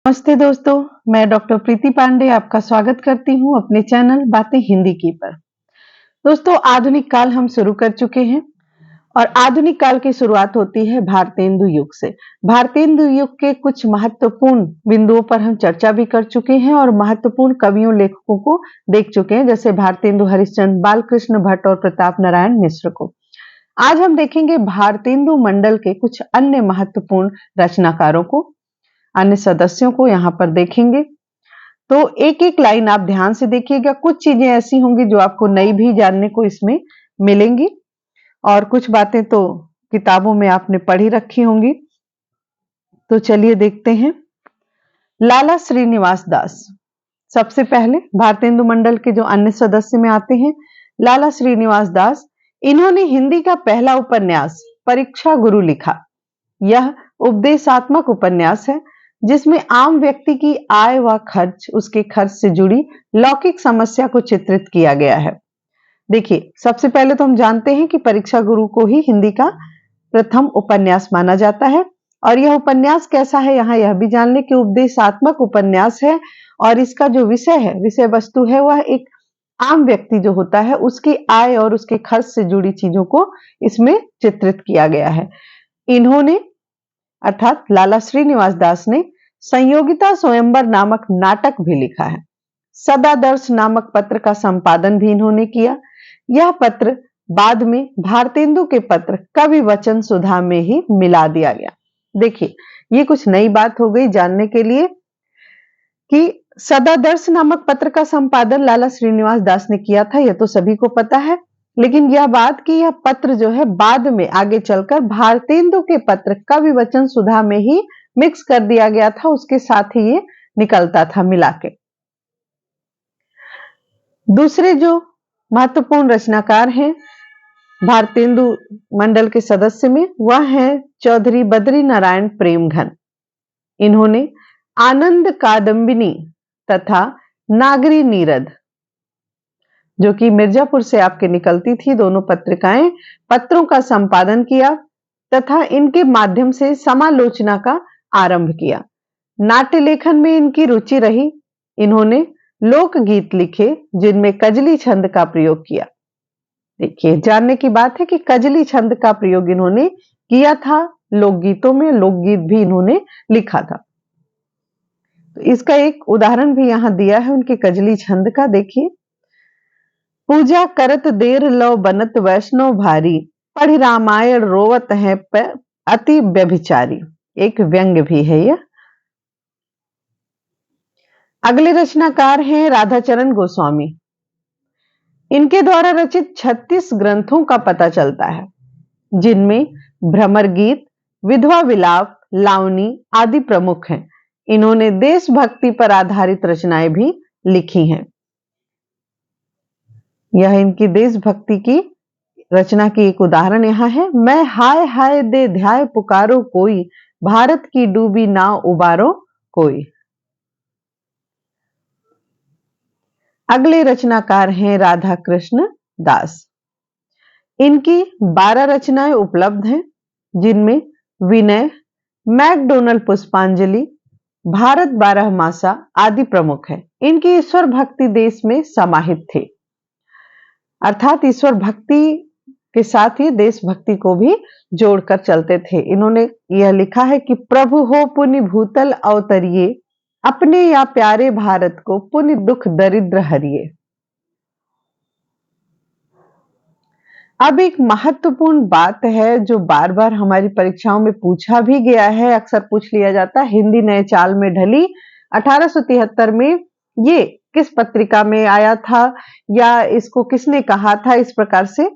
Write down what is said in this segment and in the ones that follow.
नमस्ते दोस्तों, मैं डॉक्टर प्रीति पांडे आपका स्वागत करती हूं अपने चैनल बातें हिंदी की पर। दोस्तों, आधुनिक काल हम शुरू कर चुके हैं और आधुनिक काल की शुरुआत होती है भारतेंदु युग से। भारतेंदु युग के कुछ महत्वपूर्ण बिंदुओं पर हम चर्चा भी कर चुके हैं और महत्वपूर्ण कवियों लेखकों को देख चुके हैं, जैसे भारतेंदु हरिश्चंद्र, बालकृष्ण भट्ट और प्रताप नारायण मिश्र को। आज हम देखेंगे भारतेंदु मंडल के कुछ अन्य महत्वपूर्ण रचनाकारों को, अन्य सदस्यों को यहाँ पर देखेंगे। तो एक एक लाइन आप ध्यान से देखिएगा। कुछ चीजें ऐसी होंगी जो आपको नई भी जानने को इसमें मिलेंगी और कुछ बातें तो किताबों में आपने पढ़ी रखी होंगी। तो चलिए देखते हैं। लाला श्रीनिवास दास सबसे पहले भारतेंदु मंडल के जो अन्य सदस्य में आते हैं, लाला श्रीनिवास दास। इन्होंने हिंदी का पहला उपन्यास परीक्षा गुरु लिखा। यह उपदेशात्मक उपन्यास है जिसमें आम व्यक्ति की आय व खर्च, उसके खर्च से जुड़ी लौकिक समस्या को चित्रित किया गया है। देखिए, सबसे पहले तो हम जानते हैं कि परीक्षा गुरु को ही हिंदी का प्रथम उपन्यास माना जाता है। और यह उपन्यास कैसा है, यहाँ यह भी जान ले कि उपदेशात्मक उपन्यास है और इसका जो विषय है, विषय वस्तु है, वह एक आम व्यक्ति जो होता है उसकी आय और उसके खर्च से जुड़ी चीजों को इसमें चित्रित किया गया है। इन्होंने अर्थात लाला श्रीनिवास दास ने संयोगिता स्वयंवर नामक नाटक भी लिखा है। सदादर्श नामक पत्र का संपादन भी इन्होंने किया। यह पत्र बाद में भारतेंदु के पत्र कवि वचन सुधा में ही मिला दिया गया। देखिए, ये कुछ नई बात हो गई जानने के लिए कि सदादर्श नामक पत्र का संपादन लाला श्रीनिवास दास ने किया था, यह तो सभी को पता है। लेकिन यह बात कि यह पत्र जो है बाद में आगे चलकर भारतेंदु के पत्र कवि वचन सुधा में ही मिक्स कर दिया गया था, उसके साथ ही ये निकलता था मिला के। दूसरे जो महत्वपूर्ण रचनाकार हैं भारतेंदु मंडल के सदस्य में, वह है चौधरी बद्री नारायण प्रेमघन। इन्होंने आनंद कादम्बिनी तथा नागरी नीरद, जो कि मिर्जापुर से आपके निकलती थी, दोनों पत्रिकाएं, पत्रों का संपादन किया तथा इनके माध्यम से समालोचना का आरंभ किया। नाट्य लेखन में इनकी रुचि रही। इन्होंने लोकगीत लिखे जिनमें कजली छंद का प्रयोग किया। देखिए, जानने की बात है कि कजली छंद का प्रयोग इन्होंने किया था लोकगीतों में, लोकगीत भी इन्होंने लिखा था। तो इसका एक उदाहरण भी यहां दिया है उनके कजली छंद का। देखिए, पूजा करत देर लो बनत वैष्णव भारी, पढ़ रामायण रोवत है अति व्यभिचारी। एक व्यंग्य भी है यह। अगले रचनाकार हैं राधाचरण गोस्वामी। इनके द्वारा रचित 36 ग्रंथों का पता चलता है, जिनमें भ्रमर गीत, विधवा विलाप, लावनी आदि प्रमुख हैं। इन्होंने देशभक्ति पर आधारित रचनाएं भी लिखी हैं। यह इनकी देशभक्ति की रचना की एक उदाहरण यहां है। मैं हाय हाय दे ध्याय पुकारो कोई, भारत की डूबी नाव उबारो कोई। अगले रचनाकार हैं राधा कृष्ण दास। इनकी 12 रचनाएं उपलब्ध हैं, जिनमें विनय, मैकडोनल्ड पुष्पांजलि, भारत 12 मासा आदि प्रमुख है। इनकी ईश्वर भक्ति देश में समाहित थे, अर्थात ईश्वर भक्ति के साथ ही देशभक्ति को भी जोड़कर चलते थे। इन्होंने यह लिखा है कि प्रभु हो पुनि भूतल अवतरिए, अपने या प्यारे भारत को पुनि दुख दरिद्र हरिए। अब एक महत्वपूर्ण बात है जो बार बार हमारी परीक्षाओं में पूछा भी गया है, अक्सर पूछ लिया जाता है। हिंदी नए चाल में ढली 1873 में ये किस पत्रिका में आया था या इसको किसने कहा था, इस प्रकार से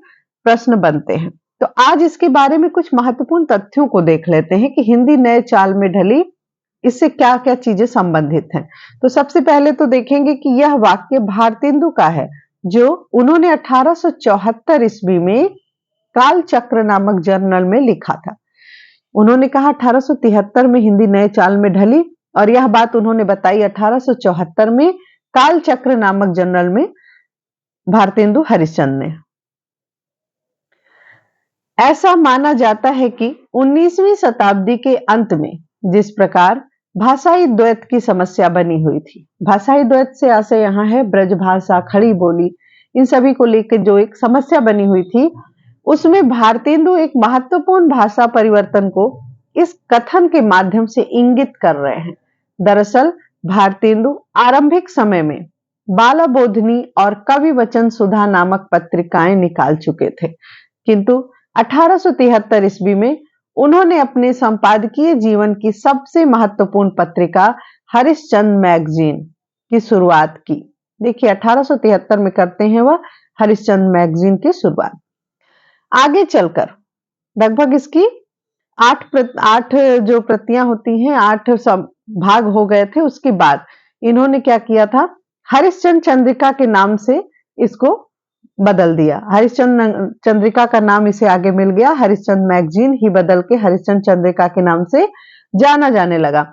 प्रश्न बनते हैं। तो आज इसके बारे में कुछ महत्वपूर्ण तथ्यों को देख लेते हैं कि हिंदी नए चाल में ढली, इससे क्या क्या चीजें संबंधित हैं। तो सबसे पहले तो देखेंगे कि यह वाक्य भारतेंदु का है, जो उन्होंने 1874 ईस्वी में कालचक्र नामक जर्नल में लिखा था। उन्होंने कहा 1873 में हिंदी नए चाल में ढली, और यह बात उन्होंने बताई 1874 में कालचक्र नामक जर्नल में भारतेंदु हरिश्चंद्र ने। ऐसा माना जाता है कि 19वीं शताब्दी के अंत में जिस प्रकार भाषाई द्वैत की समस्या बनी हुई थी। भाषाई द्वैत से आशय यहाँ है ब्रज भाषा, खड़ी बोली, इन सभी को लेकर जो एक समस्या बनी हुई थी, उसमें भारतेंदु एक महत्वपूर्ण भाषा परिवर्तन को इस कथन के माध्यम से इंगित कर रहे हैं। दरअसल भारतेंदु आरंभिक समय में बाला बोधनी और कवि वचन सुधा नामक पत्रिकाएं निकाल चुके थे, किंतु 1873 ईस्वी में उन्होंने अपने संपादकीय जीवन की सबसे महत्वपूर्ण पत्रिका हरिश्चंद्र मैगजीन की शुरुआत की। देखिए 1873 में करते हैं वह हरिश्चंद्र मैगजीन की शुरुआत। आगे चलकर लगभग इसकी 8 जो प्रतियां होती हैं, 8 भाग हो गए थे। उसके बाद इन्होंने क्या किया था, हरिश्चंद्र चंद्रिका के नाम से इसको बदल दिया। हरिश्चंद्र चंद्रिका का नाम इसे आगे मिल गया, हरिश्चंद्र मैगजीन ही बदल के हरिश्चंद्र चंद्रिका के नाम से जाना जाने लगा।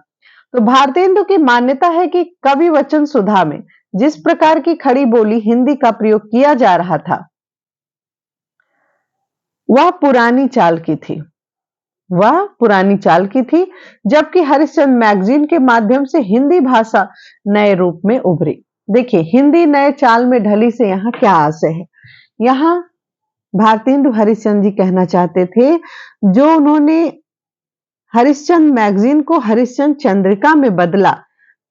तो भारतेंदु की मान्यता है कि कवि वचन सुधा में जिस प्रकार की खड़ी बोली हिंदी का प्रयोग किया जा रहा था, वह पुरानी चाल की थी, जबकि हरिश्चंद्र मैगजीन के माध्यम से हिंदी भाषा नए रूप में उभरी। देखिए हिंदी नए चाल में ढली से यहाँ क्या आशय है। यहाँ भारतेंदु हरिश्चंद्र जी कहना चाहते थे, जो उन्होंने हरिश्चंद्र मैगजीन को हरिश्चंद्र चंद्रिका में बदला,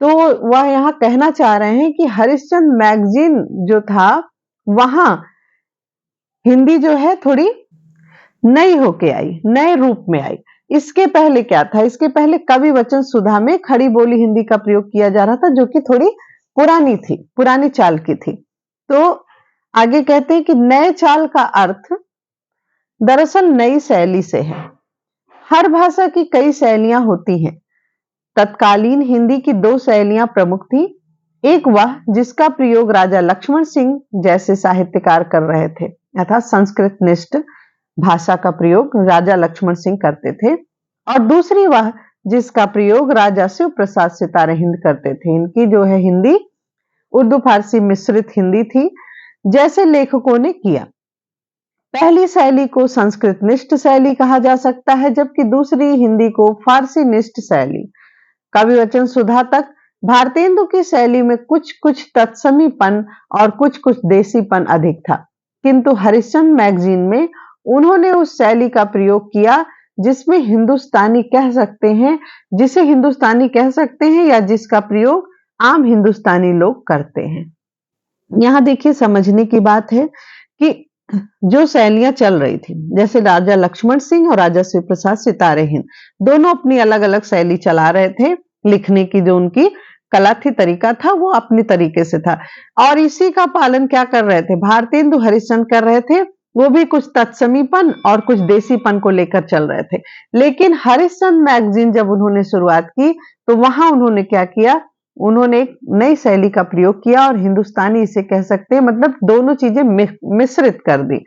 तो वह यहाँ कहना चाह रहे हैं कि हरिश्चंद्र मैगजीन जो था वहां हिंदी जो है थोड़ी नई होके आई, नए रूप में आई। इसके पहले क्या था, इसके पहले कवि वचन सुधा में खड़ी बोली हिंदी का प्रयोग किया जा रहा था, जो कि थोड़ी पुरानी थी, पुरानी चाल की थी। तो आगे कहते हैं कि नए चाल का अर्थ दरअसल नई शैली से है। हर भाषा की कई शैलियां होती हैं। तत्कालीन हिंदी की 2 शैलियां प्रमुख थी। एक वह जिसका प्रयोग राजा लक्ष्मण सिंह जैसे साहित्यकार कर रहे थे, अर्थात संस्कृत निष्ठ भाषा का प्रयोग राजा लक्ष्मण सिंह करते थे, और दूसरी वह जिसका प्रयोग राजा शिव प्रसाद सितारे हिंद करते थे। इनकी जो है हिंदी उर्दू फारसी मिश्रित हिंदी थी, जैसे लेखकों ने किया। पहली शैली को संस्कृत निष्ठ शैली कहा जा सकता है, जबकि दूसरी हिंदी को फारसी निष्ठ शैली। कवि वचन सुधा तक भारतेंदु की शैली में कुछ कुछ तत्समीपन और कुछ कुछ देसीपन अधिक था, किंतु हरिश्चंद्र मैगजीन में उन्होंने उस शैली का प्रयोग किया जिसे हिंदुस्तानी कह सकते हैं या जिसका प्रयोग आम हिंदुस्तानी लोग करते हैं। यहां देखिए समझने की बात है कि जो शैलियां चल रही थी, जैसे राजा लक्ष्मण सिंह और राजा शिव प्रसाद सितारे हिंद, दोनों अपनी अलग अलग शैली चला रहे थे। लिखने की जो उनकी कला थी, तरीका था, वो अपने तरीके से था, और इसी का पालन क्या कर रहे थे, भारतेंदु हरिश्चंद्र कर रहे थे। वो भी कुछ तत्समीपन और कुछ देसीपन को लेकर चल रहे थे। लेकिन हरिश्चंद्र मैगजीन जब उन्होंने शुरुआत की, तो वहां उन्होंने क्या किया, उन्होंने एक नई शैली का प्रयोग किया, और हिंदुस्तानी इसे कह सकते हैं, मतलब दोनों चीजें मिश्रित कर दी,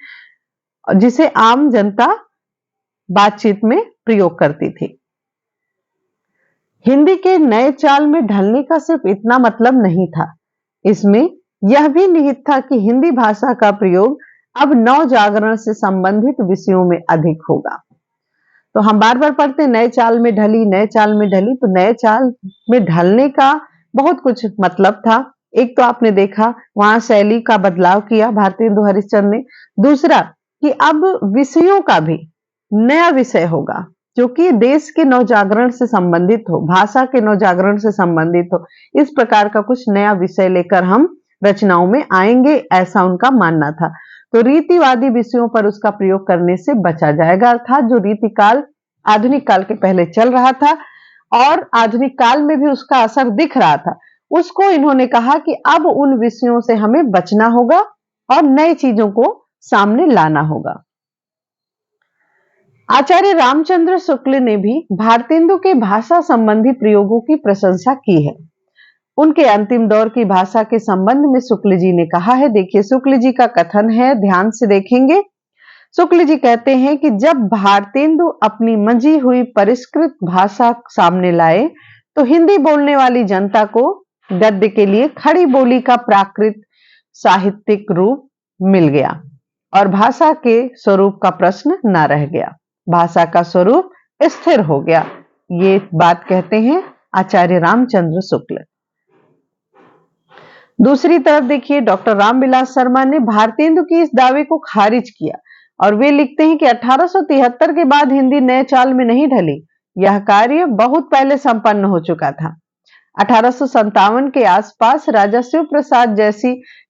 जिसे आम जनता बातचीत में प्रयोग करती थी। हिंदी के नए चाल में ढलने का सिर्फ इतना मतलब नहीं था, इसमें यह भी निहित था कि हिंदी भाषा का प्रयोग अब नव जागरण से संबंधित विषयों में अधिक होगा। तो हम बार बार पढ़ते नए चाल में ढली, नए चाल में ढली, तो नए चाल में ढलने का बहुत कुछ मतलब था। एक तो आपने देखा वहां शैली का बदलाव किया भारतेंदु हरिश्चंद्र ने, दूसरा कि अब विषयों का भी नया विषय होगा जो कि देश के नवजागरण से संबंधित हो, भाषा के नवजागरण से संबंधित हो। इस प्रकार का कुछ नया विषय लेकर हम रचनाओं में आएंगे, ऐसा उनका मानना था। तो रीतिवादी विषयों पर उसका प्रयोग करने से बचा जाएगा, अर्थात जो रीतिकाल आधुनिक काल के पहले चल रहा था और आधुनिक काल में भी उसका असर दिख रहा था, उसको इन्होंने कहा कि अब उन विषयों से हमें बचना होगा और नई चीजों को सामने लाना होगा। आचार्य रामचंद्र शुक्ल ने भी भारतेंदु के भाषा संबंधी प्रयोगों की प्रशंसा की है। उनके अंतिम दौर की भाषा के संबंध में शुक्ल जी ने कहा है, देखिए शुक्ल जी का कथन है, ध्यान से देखेंगे। शुक्ल जी कहते हैं कि जब भारतेंदु अपनी मंजी हुई परिष्कृत भाषा सामने लाए, तो हिंदी बोलने वाली जनता को गद्य के लिए खड़ी बोली का प्राकृत साहित्यिक रूप मिल गया और भाषा के स्वरूप का प्रश्न न रह गया, भाषा का स्वरूप स्थिर हो गया। ये बात कहते हैं आचार्य रामचंद्र शुक्ल। दूसरी तरफ देखिए, डॉक्टर रामविलास शर्मा ने भारतेंदु की इस दावे को खारिज किया और वे लिखते हैं कि 1873 के बाद हिंदी नए चाल में नहीं ढली, यह कार्य बहुत पहले संपन्न हो चुका था। 1857 के आसपास राजा शिव प्रसाद जैसी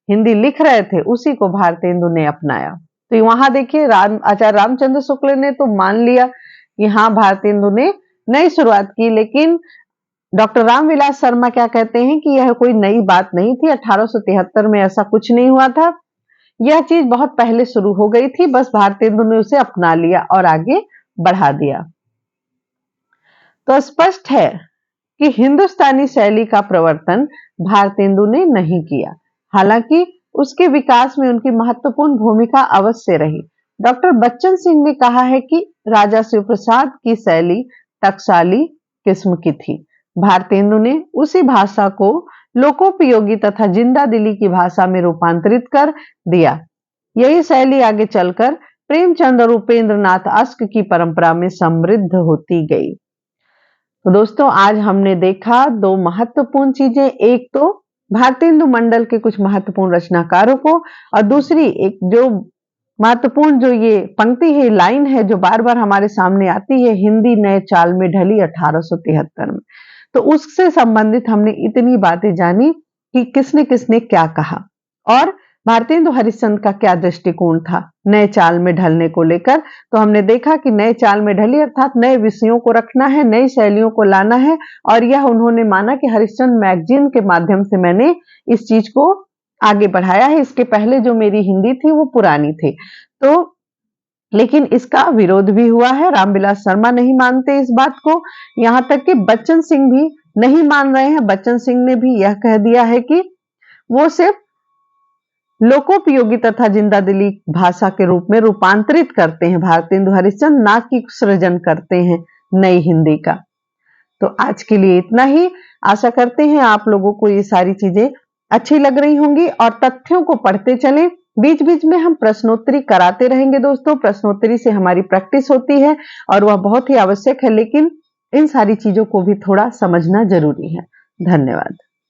हिंदी लिख रहे थे, उसी को भारतेंदु ने अपनाया। तो वहां देखिए, आचार्य रामचंद्र शुक्ल ने तो मान लिया कि हाँ, भारतेंदु ने नई शुरुआत की, लेकिन डॉक्टर रामविलास शर्मा क्या कहते हैं कि यह कोई नई बात नहीं थी, 1873 में ऐसा कुछ नहीं हुआ था, यह चीज बहुत पहले शुरू हो गई थी, बस भारतेंदु ने उसे अपना लिया और आगे बढ़ा दिया। तो स्पष्ट है कि हिंदुस्तानी शैली का प्रवर्तन भारतेंदु ने नहीं किया, हालांकि उसके विकास में उनकी महत्वपूर्ण भूमिका अवश्य रही। डॉक्टर बच्चन सिंह ने कहा है कि राजा शिव प्रसाद की शैली टकसाली किस्म की थी, भारतेंदु ने उसी भाषा को लोकोपयोगी तथा जिंदा दिली की भाषा में रूपांतरित कर दिया। यही शैली आगे चलकर प्रेमचंद और उपेंद्र नाथ अश्क की परंपरा में समृद्ध होती गई। तो दोस्तों, आज हमने देखा दो महत्वपूर्ण चीजें, एक तो भारतेंदु मंडल के कुछ महत्वपूर्ण रचनाकारों को, और दूसरी एक जो महत्वपूर्ण जो ये पंक्ति है, लाइन है जो बार बार हमारे सामने आती है, हिंदी नए चाल में ढली 1873 में। तो उससे संबंधित हमने इतनी बातें जानी कि किसने किसने क्या कहा और भारतेंदु हरिश्चंद्र का क्या दृष्टिकोण था नए चाल में ढलने को लेकर। तो हमने देखा कि नए चाल में ढली अर्थात नए विषयों को रखना है, नई शैलियों को लाना है, और यह उन्होंने माना कि हरिश्चंद्र मैगजीन के माध्यम से मैंने इस चीज को आगे बढ़ाया है। इसके पहले जो मेरी हिंदी थी वो पुरानी थी। तो लेकिन इसका विरोध भी हुआ है, रामविलास शर्मा नहीं मानते इस बात को, यहां तक कि बच्चन सिंह भी नहीं मान रहे हैं। बच्चन सिंह ने भी यह कह दिया है कि वो सिर्फ लोकोपयोगी तथा जिंदा दिली भाषा के रूप में रूपांतरित करते हैं भारतेंदु हरिश्चंद्र, ना कि सृजन करते हैं नई हिंदी का। तो आज के लिए इतना ही। आशा करते हैं आप लोगों को ये सारी चीजें अच्छी लग रही होंगी और तथ्यों को पढ़ते चलें। बीच बीच में हम प्रश्नोत्तरी कराते रहेंगे दोस्तों, प्रश्नोत्तरी से हमारी प्रैक्टिस होती है और वह बहुत ही आवश्यक है, लेकिन इन सारी चीजों को भी थोड़ा समझना जरूरी है। धन्यवाद।